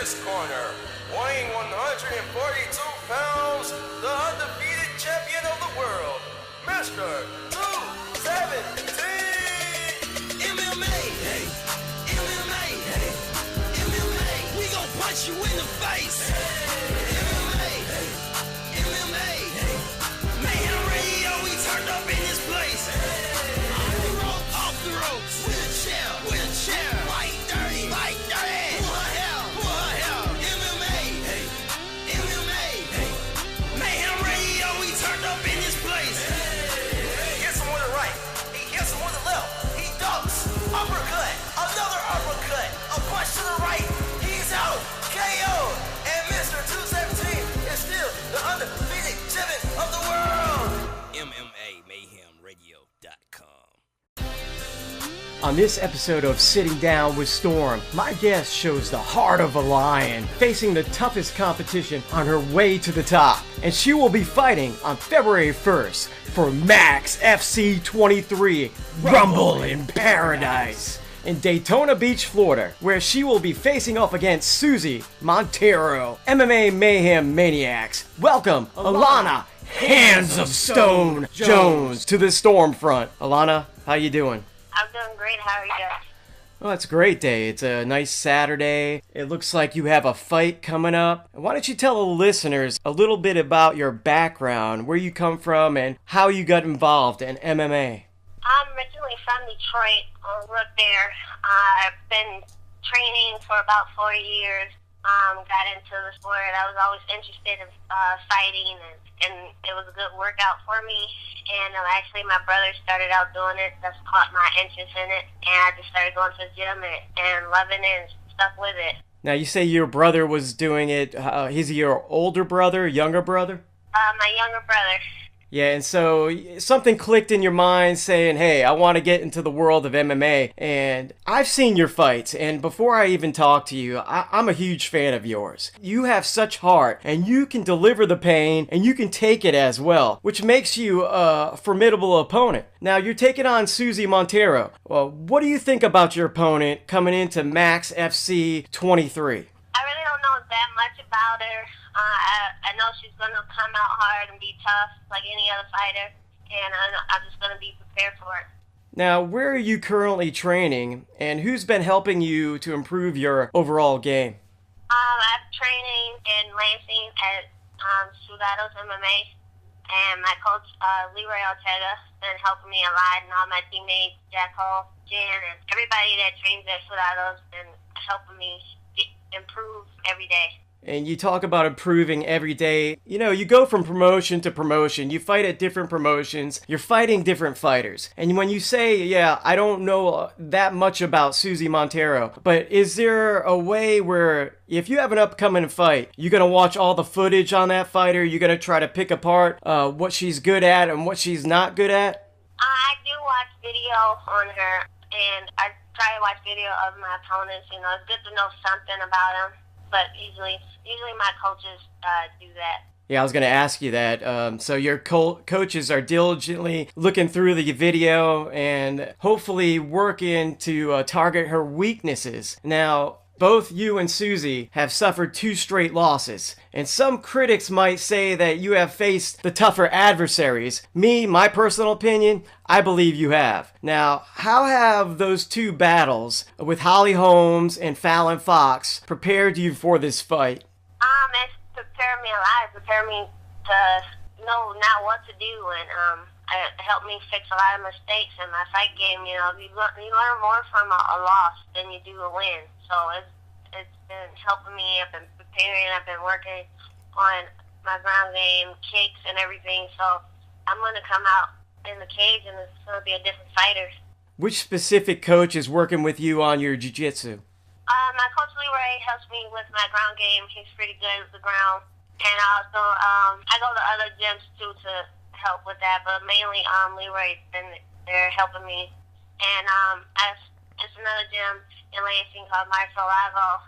his corner, weighing 142 pounds, the undefeated champion of the world, Mr. 217. MMA, hey, MMA, hey, MMA, we gon' punch you in the face. MMA, hey, MMA, hey, Mayhem Radio, we turned up in this place. Off the ropes, with a chair, fight dirty, pour hell, MMA, hey, MMA, hey, Mayhem Radio, we turned up in this place. He hits him with the right, he hits him with the left, he ducks, uppercut, another uppercut, a punch to the right, he's out, KO, and Mr. 217 is still the undefeated champion of the world. MMA MayhemRadio.com. On this episode of Sitting Down with Storm, my guest shows the heart of a lion, facing the toughest competition on her way to the top. And she will be fighting on February 1st for MAXX FC 23, Rumble in Paradise, in Daytona Beach, Florida, where she will be facing off against Susie Montero. MMA Mayhem Maniacs, welcome Allana Hands of Stone Jones to the Stormfront. Allana, how you doing? I'm doing great. How are you guys? Well, it's a great day. It's a nice Saturday. It looks like you have a fight coming up. Why don't you tell the listeners a little bit about your background, where you come from, and how you got involved in MMA? I'm originally from Detroit. I grew up there. I've been training for about 4 years. Got into the sport. I was always interested in fighting, and it was a good workout for me. And actually, my brother started out doing it. That's caught my interest in it, and I just started going to the gym and loving it and stuck with it. Now, you say your brother was doing it. Is he your older brother, younger brother? My younger brother. Yeah, and so something clicked in your mind saying, hey, I want to get into the world of MMA. And I've seen your fights, and before I even talk to you, I'm a huge fan of yours. You have such heart, and you can deliver the pain, and you can take it as well, which makes you a formidable opponent. Now, you're taking on Susie Montero. Well, what do you think about your opponent coming into MAXX FC 23? I really don't know that much about her. I know she's going to come out hard and be tough like any other fighter, and I'm just going to be prepared for it. Now, where are you currently training, and who's been helping you to improve your overall game? I'm training in Lansing at Sugados MMA, and my coach, Leroy Ortega, has been helping me a lot, and all my teammates, Jack Hall, Jen, and everybody that trains at Sugados has been helping me improve every day. And you talk about improving every day. You know, you go from promotion to promotion. You fight at different promotions. You're fighting different fighters. And when you say, yeah, I don't know that much about Susie Montero, but is there a way where if you have an upcoming fight, you're going to watch all the footage on that fighter? You're going to try to pick apart what she's good at and what she's not good at? I do watch video on her, and I try to watch video of my opponents. You know, it's good to know something about them. But usually my coaches do that. Yeah, I was going to ask you that. So your coaches are diligently looking through the video and hopefully working to target her weaknesses. Now, both you and Susie have suffered 2 straight losses, and some critics might say that you have faced the tougher adversaries. Me, my personal opinion, I believe you have. Now, how have those 2 battles with Holly Holmes and Fallon Fox prepared you for this fight? It's prepared me a lot. It prepared me to know now what to do, and it helped me fix a lot of mistakes in my fight game. You know, you learn more from a loss than you do a win. So it's been helping me. I've been preparing. I've been working on my ground game, kicks, and everything. So I'm going to come out in the cage, and it's going to be a different fighter. Which specific coach is working with you on your jiu-jitsu? My coach Leroy helps me with my ground game. He's pretty good at the ground. And also, I go to other gyms, too, to help with that. But mainly, Leroy's been there helping me. And it's another gym in Lansing called Mar-a-Lago.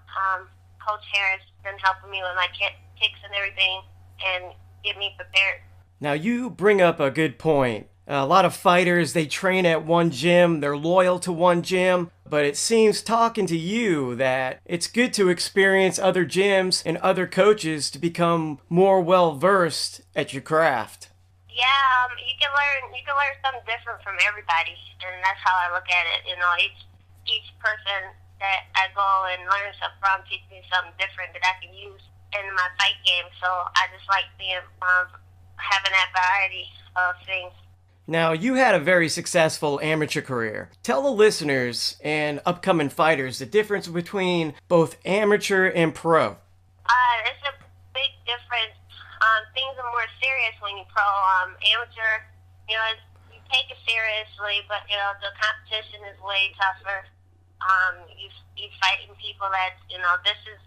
Coach Harris has been helping me with my kicks and everything and get me prepared. Now, you bring up a good point. A lot of fighters, they train at one gym, they're loyal to one gym, but it seems talking to you that it's good to experience other gyms and other coaches to become more well-versed at your craft. Yeah, you can learn something different from everybody, and that's how I look at it. You know, each person that I go and learn something from teach me something different that I can use in my fight game. So I just like being having that variety of things. Now, you had a very successful amateur career. Tell the listeners and upcoming fighters the difference between both amateur and pro. It's a big difference. Things are more serious when you pro. Amateur, you know, you take it seriously, but you know the competition is way tougher. You fighting people that you know this is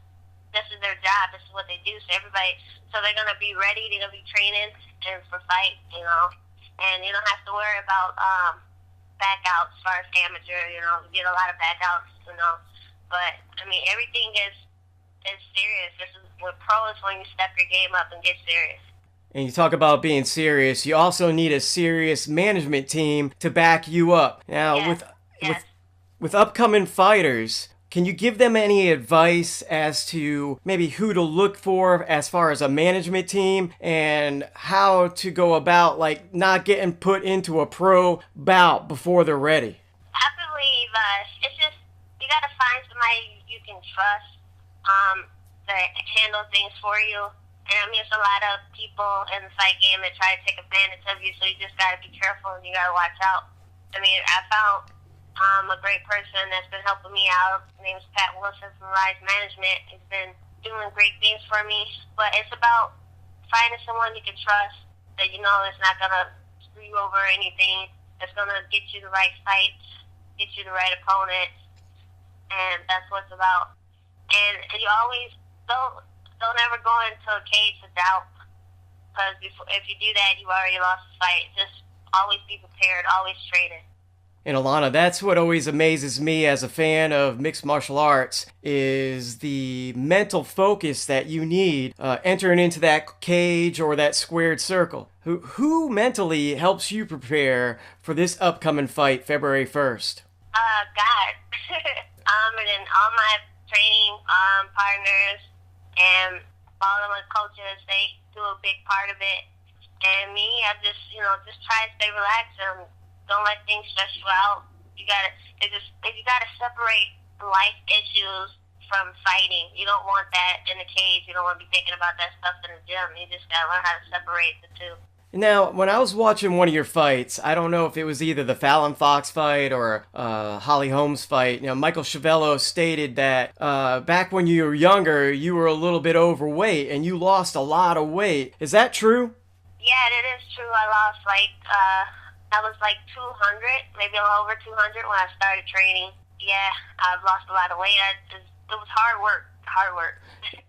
their job. This is what they do. So they're gonna be ready. They're gonna be training and for fight. You know, and you don't have to worry about back outs as far as amateur. You know, you get a lot of back outs. You know, but I mean everything is serious. This is what pro is when you step your game up and get serious. And you talk about being serious, you also need a serious management team to back you up. Now, Yes. with upcoming fighters, can you give them any advice as to maybe who to look for as far as a management team and how to go about like not getting put into a pro bout before they're ready? I believe it's just you got to find somebody you can trust that handle things for you. And I mean, it's a lot of people in the fight game that try to take advantage of you, so you just got to be careful and you got to watch out. I mean, I found a great person that's been helping me out. His name is Pat Wilson from Rise Management. He's been doing great things for me. But it's about finding someone you can trust that you know is not going to screw you over or anything, that's going to get you the right fights, get you the right opponent, and that's what it's about. And you always don't ever go into a cage of doubt, because if you do that, you already lost the fight. Just always be prepared, always training. And Allana, that's what always amazes me as a fan of mixed martial arts is the mental focus that you need entering into that cage or that squared circle. Who mentally helps you prepare for this upcoming fight, February 1st? God. And then all my training partners and all of my coaches, they do a big part of it. And me, I just try to stay relaxed and don't let things stress you out. You gotta separate life issues from fighting. You don't want that in the cage. You don't want to be thinking about that stuff in the gym. You just gotta learn how to separate the two. Now, when I was watching one of your fights, I don't know if it was either the Fallon Fox fight or Holly Holmes fight. You know, Michael Chiavello stated that back when you were younger, you were a little bit overweight and you lost a lot of weight. Is that true? Yeah, it is true. I lost I was like 200, maybe a little over 200 when I started training. Yeah, I've lost a lot of weight. It was hard work.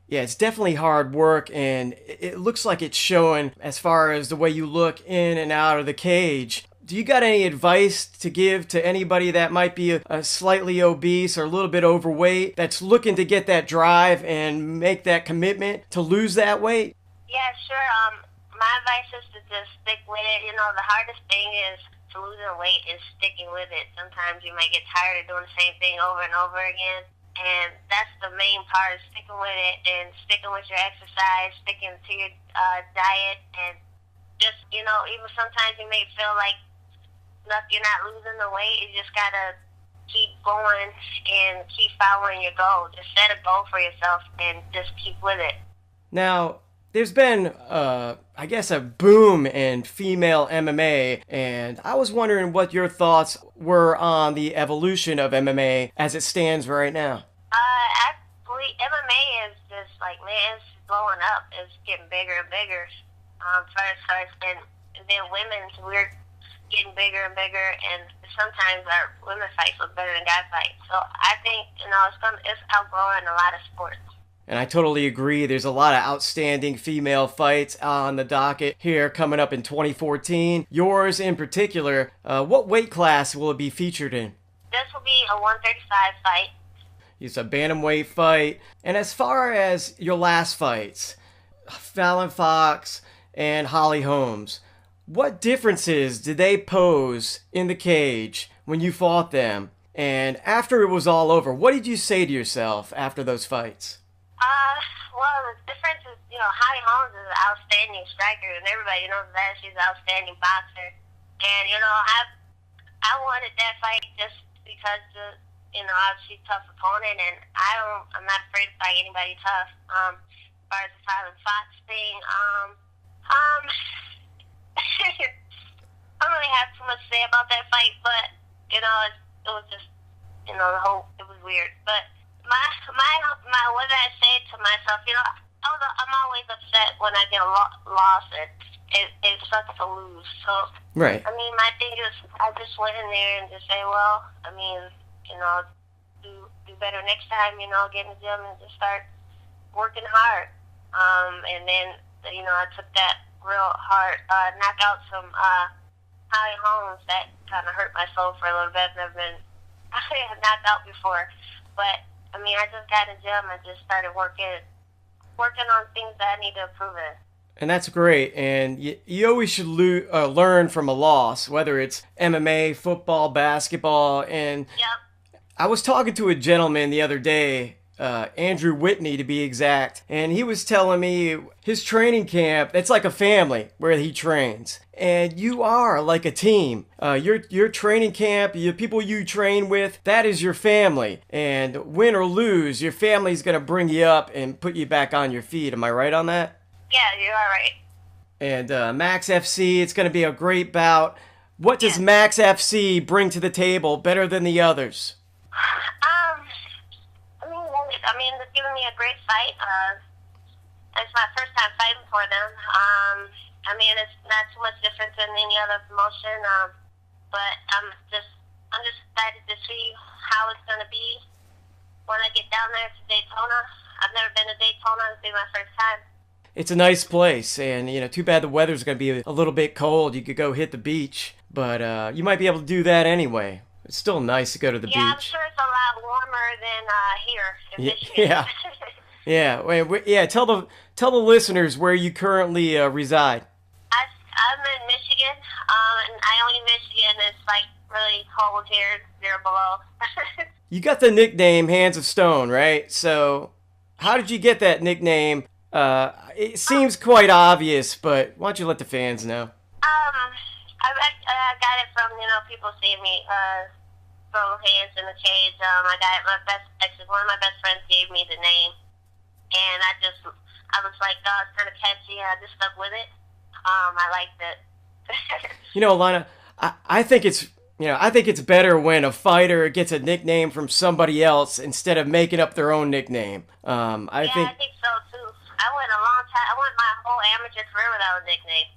Yeah, it's definitely hard work, and it looks like it's showing as far as the way you look in and out of the cage. Do you got any advice to give to anybody that might be a slightly obese or a little bit overweight that's looking to get that drive and make that commitment to lose that weight? Yeah, sure. My advice is to just stick with it. You know, the hardest thing is to losing weight is sticking with it. Sometimes you might get tired of doing the same thing over and over again. And that's the main part, is sticking with it and sticking with your exercise, sticking to your diet. And just, you know, even sometimes you may feel like you're not losing the weight. You just got to keep going and keep following your goal. Just set a goal for yourself and just keep with it. Now, there's been, I guess, a boom in female MMA, and I was wondering what your thoughts were on the evolution of MMA as it stands right now. Actually, MMA is just like, man, it's blowing up. It's getting bigger and bigger. First, and then women's, we're getting bigger and bigger, and sometimes our women fights look better than guy fights. So I think, you know, it's outgrowing a lot of sports. And I totally agree. There's a lot of outstanding female fights on the docket here coming up in 2014. Yours in particular, what weight class will it be featured in? This will be a 135 fight. It's a bantamweight fight. And as far as your last fights, Fallon Fox and Holly Holmes, What differences did they pose in the cage when you fought them? And after it was all over, what did you say to yourself after those fights? Well, the difference is, Holly Holmes is an outstanding striker, and everybody knows that. She's an outstanding boxer. And, I wanted that fight just because, obviously tough opponent, and I'm not afraid to fight anybody tough. As far as the Silent Fox thing, I don't really have too much to say about that fight, but, it was just, it was weird. But what did I say to myself? I'm always upset when I get a loss. It sucks to lose. So, Right. My thing is, I just went in there and just say, well, do better next time. Get in the gym and just start working hard. And then, I took that real hard knockout from Holly Holmes that kind of hurt my soul for a little bit. I've been knocked out before, but I just got in the gym and just started working on things that I need to improve in. And that's great. And you always should learn from a loss, whether it's MMA, football, basketball. And Yep. I was talking to a gentleman the other day, Andrew Whitney to be exact, and he was telling me his training camp, it's like a family where he trains. And you are like a team. Your training camp, the people you train with, that is your family. And win or lose, your family's going to bring you up and put you back on your feet. Am I right on that? Yeah, you are right. And MAXX FC, it's going to be a great bout. What does MAXX FC bring to the table better than the others? They're giving me a great fight. It's my first time fighting for them. It's not too much different than any other promotion. But I'm just excited to see how it's going to be when I get down there to Daytona. I've never been to Daytona. It'll be my first time. It's a nice place, and too bad the weather's going to be a little bit cold. You could go hit the beach, but you might be able to do that anyway. It's still nice to go to the beach. Yeah, I'm sure it's a lot warmer than here in Michigan. Yeah. Tell the listeners where you currently reside. I'm in Michigan, in Ione, Michigan. It's like really cold here, 0 below. You got the nickname Hands of Stone, right? So, how did you get that nickname? It seems quite obvious, but why don't you let the fans know? I got it from people seeing me throw hands in the cage. I got it. One of my best friends gave me the name, and I was like, oh, it's kind of catchy. I just stuck with it. I liked it. Allana, I think it's better when a fighter gets a nickname from somebody else instead of making up their own nickname. I think so too. I went a long time. I went my whole amateur career without a nickname.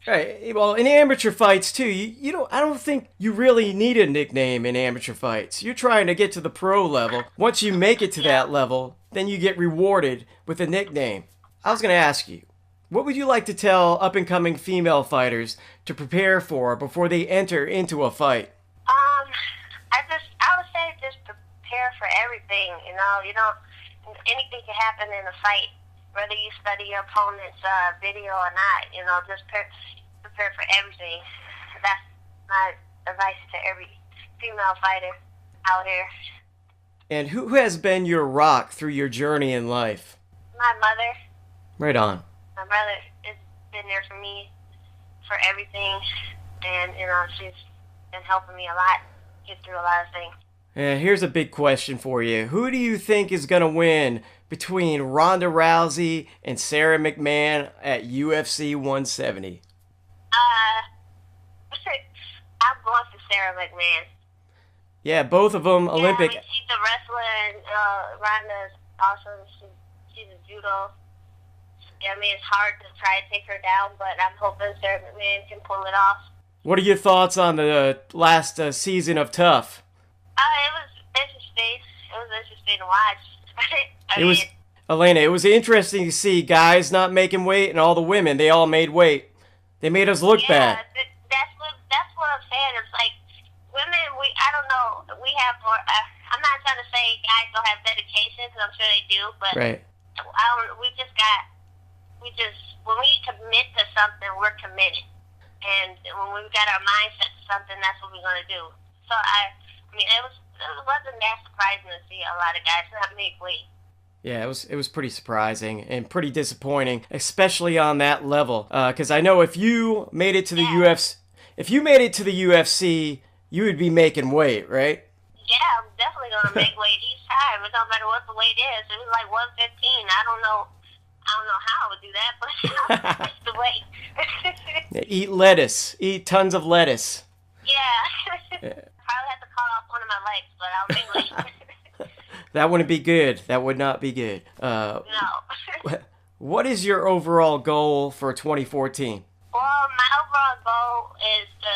Right. Well, in amateur fights too, I don't think you really need a nickname in amateur fights. You're trying to get to the pro level. Once you make it to that level, then you get rewarded with a nickname. I was going to ask you, what would you like to tell up-and-coming female fighters to prepare for before they enter into a fight? I would say just prepare for everything. Anything can happen in a fight. Whether you study your opponent's video or not, just prepare for everything. That's my advice to every female fighter out here. And who has been your rock through your journey in life? My mother. Right on. My brother has been there for me for everything, and she's been helping me a lot get through a lot of things. And here's a big question for you. Who do you think is going to win between Ronda Rousey and Sarah McMahon at UFC 170? I'm going for Sarah McMahon. Yeah, both of them Olympic. Yeah, she's a wrestler, and Ronda's awesome. She's a judo. It's hard to try to take her down, but I'm hoping Sarah McMahon can pull it off. What are your thoughts on the last season of Tough? It was interesting. It was interesting to watch. Allana, it was interesting to see guys not making weight and all the women, they all made weight. They made us look bad. That's what I'm saying. It's like women, I don't know, we have more, I'm not trying to say guys don't have dedication, because I'm sure they do, but right. When we commit to something, we're committed. and when we've got our mind set to something, that's what we're gonna do. So I mean, it wasn't that surprising to see a lot of guys not make weight. Yeah, it was pretty surprising and pretty disappointing, especially on that level. Because I know if you made it to the UFC, you would be making weight, right? Yeah, I'm definitely gonna make weight each time. It don't matter what the weight is. It was like 115. I don't know how I would do that, but that's the weight. Yeah, eat lettuce. Eat tons of lettuce. Yeah. Probably have to cut off one of my legs, but I'll make weight. That wouldn't be good. That would not be good. No. What is your overall goal for 2014? Well, my overall goal is to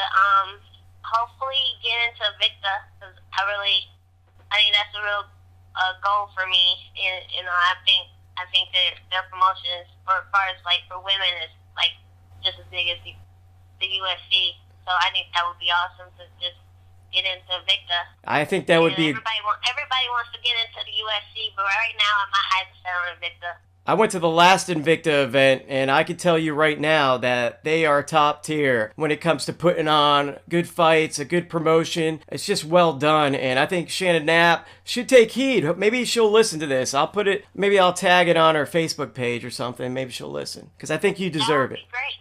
hopefully get into Victa, because I think that's a real goal for me. And, I think that their promotions, for as far as like for women, is like just as big as the UFC. So I think that would be awesome to just get into Victa. I think that would be. Everybody wants to get into the UFC, but right now my eyes are set on Invicta. I went to the last Invicta event, and I can tell you right now that they are top tier when it comes to putting on good fights, a good promotion. It's just well done, and I think Shannon Knapp should take heed. Maybe she'll listen to this. Maybe I'll tag it on her Facebook page or something. Maybe she'll listen, because I think you deserve it. That would be great.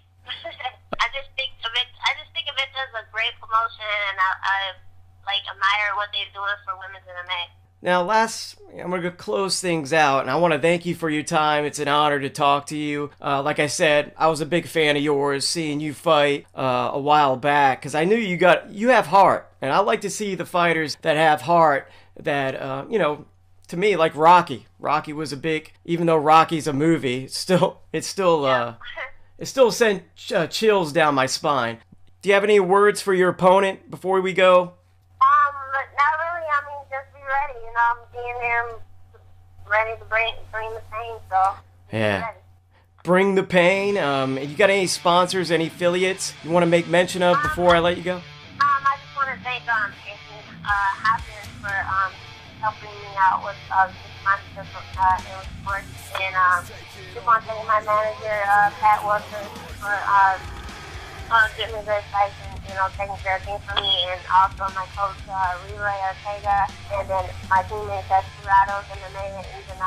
I just think Invicta is a great promotion, and I admire what they're doing for women's MMA. Now, I'm going to close things out, and I want to thank you for your time. It's an honor to talk to you. Like I said, I was a big fan of yours, seeing you fight a while back, because I knew you have heart, and I like to see the fighters that have heart that, to me, like Rocky. Rocky was even though Rocky's a movie, it still sent chills down my spine. Do you have any words for your opponent before we go? Not really. I mean, just be ready. I'm being here, ready to bring the pain. So yeah, bring the pain. You got any sponsors, any affiliates you want to make mention of before I let you go? I just want to thank Hopkins for helping me out with the sponsorship and sports, and just want to thank my manager Pat Wilson for giving me good advice and taking care of things for me, and also my coach Leroy Ortega, and then my teammates Desperados MMA and even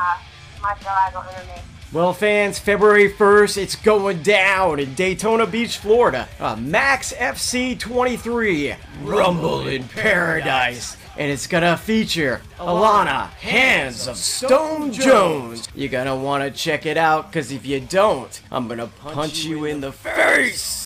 Marcelo MMA. Well, fans, February 1st, it's going down in Daytona Beach, Florida. MAXX FC 23, Rumble in Paradise. And it's gonna feature Allana Hands of Stone Jones. You're gonna wanna check it out, because if you don't, I'm gonna punch you in the face.